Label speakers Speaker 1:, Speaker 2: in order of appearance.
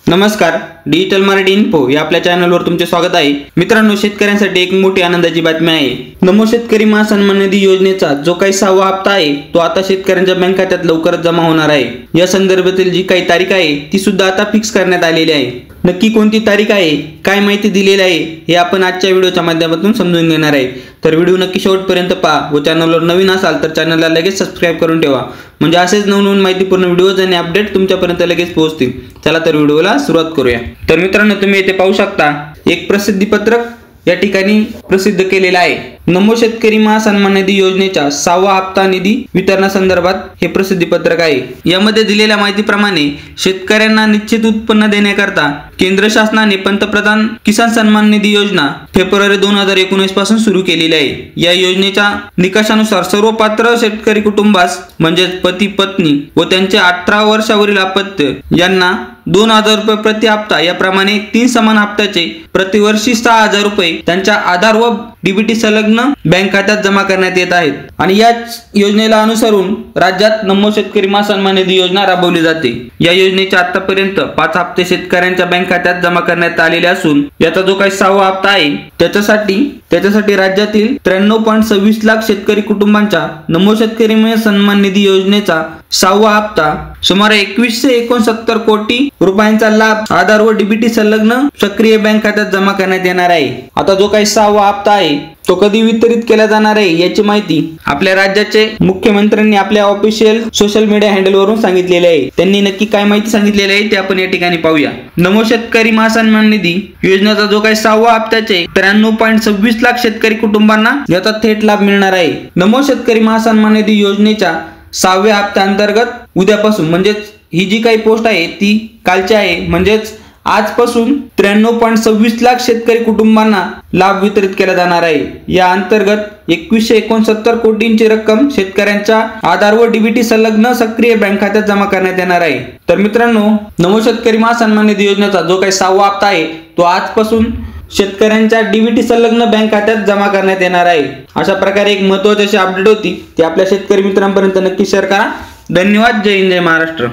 Speaker 1: नमस्कार, digital Marathi info या आपल्या चॅनलवर तुमचे स्वागत आहे। मित्रांनो, शेतकऱ्यांसाठी एक मोठी आनंदाची बातमी आहे। नमो शेतकरी महासन्मान निधी योजनेचा जो काही 6वा हप्ता आहे तो आता शेतकऱ्यांच्या बँक खात्यात लवकरच जमा होणार आहे। या संदर्भातील जी काही तारीख आहे ती सुद्धा आता फिक्स करण्यात आलेली आहे। नक्की कोणती तारीख आहे, काय माहिती दिलेली आहे हे आपण आजच्या व्हिडिओच्या माध्यमातून समजून घेणार आहे। तर व्हिडिओ नक्की शेवटपर्यंत पहा व चॅनलवर नवीन असाल तर चॅनलला लगेच सबस्क्राइब करून ठेवा, म्हणजे असेच नवनवीन माहितीपूर्ण व्हिडिओज आणि अपडेट तुमच्यापर्यंत लगेच पोहोचतील। चला तर व्हिडिओला सुरुवात करूया। तर मित्रांनो, तुम्ही येथे पाहू शकता एक प्रसिद्धी पत्रक या ठिकाणी प्रसिद्ध केलेला आहे। नमो शेतकरी महासन्मान निधी योजनेच्या 6वा हप्ता निधी वितरणासंदर्भात हे प्रसिद्धी पत्रक आहे। यामध्ये दिलेल्या माहितीप्रमाणे शेतकऱ्यांना निश्चित उत्पन्न देण्याकरता केंद्र शासनाने पंतप्रधान किसान सन्मान निधी योजना फेब्रुवारी 2019 पासून सुरू केलेली आहे। या योजनेच्या निकषानुसार सर्व पात्र शेतकरी कुटुंबास म्हणजे पती पत्नी व त्यांचे 18 वर्षावरील अपत्य यांना 2000 रुपये प्रति हप्ता याप्रमाणे 3 समान हप्त्याचे प्रतिवर्षी 6000 रुपये त्यांच्या आधार व डीबीटी संलग्न बँक खात्यात जमा करण्यात येत आहेत। आणि या योजनेला अनुसरून राज्यात नमो शेतकरी महासन्मान निधी योजना राबवली जाते। या योजनेच्या आतापर्यंत 5 हप्ते शेतकऱ्यांच्या बँक खात्यात जमा करण्यात आलेले असून याचा जो काही 6वा हप्ता आहे त्याच्यासाठी राज्यातील 93.26 लाख शेतकरी कुटुंबांच्या नमो शेतकरी महासन्मान निधी योजनेचा 6वा हप्ता सुमारे 2169 कोटी रुपयांचा लाभ आधार व डीबीटी संलग्न सक्रिय बँक खात्यात जमा करण्यात येणार आहे। आता जो काही 6वा हप्ता आहे तो कधी वितरित केला जाणार आहे याची माहिती आपल्या राज्याचे मुख्यमंत्र्यांनी आपल्या ऑफिशियल सोशल मीडिया हँडलवरून सांगितलेले आहे। त्यांनी नक्की काय माहिती सांगितलेली आहे ते आपण या ठिकाणी पाहूया। नमो शेतकरी महासन्मान निधी योजनेचा जो काही 6वा हप्त्याचे 93.26 लाख शेतकरी कुटुंबांना याचा थेट लाभ मिळणार आहे। नमो शेतकरी महासन्मान निधी योजनेच्या 6व्या हप्त्याअंतर्गत उद्यापासून म्हणजेच ही जी काही पोस्ट आहे ती कालची आहे, म्हणजेच आजपासून 93.26 लाख शेतकरी कुटुंबांना लाभ वितरित केला जाणार आहे। या अंतर्गत 2169 कोटींची रक्कम शेतकऱ्यांच्या आधार व डीबीटी संलग्न सक्रिय बँक खात्यात जमा करण्यात येणार आहे। तर मित्रांनो, नमो शेतकरी महासन्मान निधी योजनेचा जो काही 6वा हप्ता आहे तो आजपासून शेतकऱ्यांच्या डीबीटी संलग्न बँक खात्यात जमा करण्यात येणार आहे। अशा प्रकारे एक महत्त्वाची अपडेट होती ती आपल्या शेतकरी मित्रांपर्यंत नक्की शेअर करा। धन्यवाद। जय हिंद, जय महाराष्ट्र।